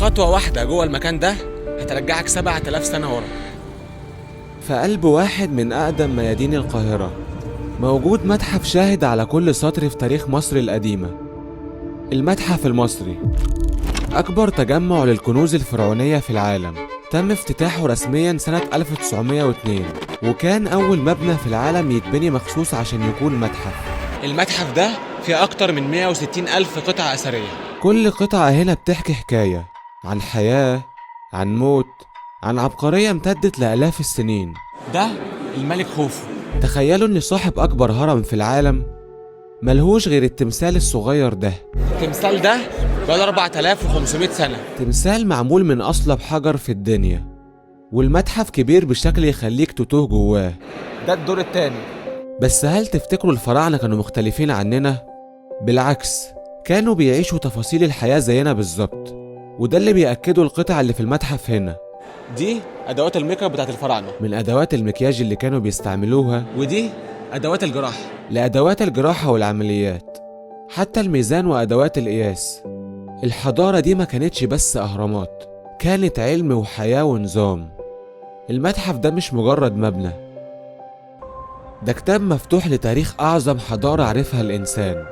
خطوة واحدة جوه المكان ده هترجعك 7000 سنة ورا. في قلب واحد من أقدم ميادين القاهرة موجود متحف شاهد على كل سطر في تاريخ مصر القديمة. المتحف المصري أكبر تجمع للكنوز الفرعونية في العالم، تم افتتاحه رسميا سنة 1902، وكان أول مبنى في العالم يتبني مخصوص عشان يكون متحف. المتحف ده فيه أكتر من 160 ألف قطعة أثرية. كل قطعة هنا بتحكي حكاية عن حياة، عن موت، عن عبقرية امتدت لآلاف السنين. ده الملك خوفو. تخيلوا إن صاحب أكبر هرم في العالم ملهوش غير التمثال الصغير ده. التمثال ده بقاله 4500 سنة. تمثال معمول من أصلب حجر في الدنيا، والمتحف كبير بشكل يخليك تتوه جواه. ده الدور التاني. بس هل تفتكروا الفراعنة كانوا مختلفين عننا؟ بالعكس، كانوا بيعيشوا تفاصيل الحياة زينا بالظبط، وده اللي بيأكده القطع اللي في المتحف هنا. دي أدوات الميك اب بتاعت الفراعنة، من أدوات المكياج اللي كانوا بيستعملوها، ودي أدوات الجراحة، لأدوات الجراحة والعمليات، حتى الميزان وأدوات القياس. الحضارة دي ما كانتش بس أهرامات، كانت علم وحياة ونظام. المتحف ده مش مجرد مبنى، ده كتاب مفتوح لتاريخ أعظم حضارة عرفها الإنسان.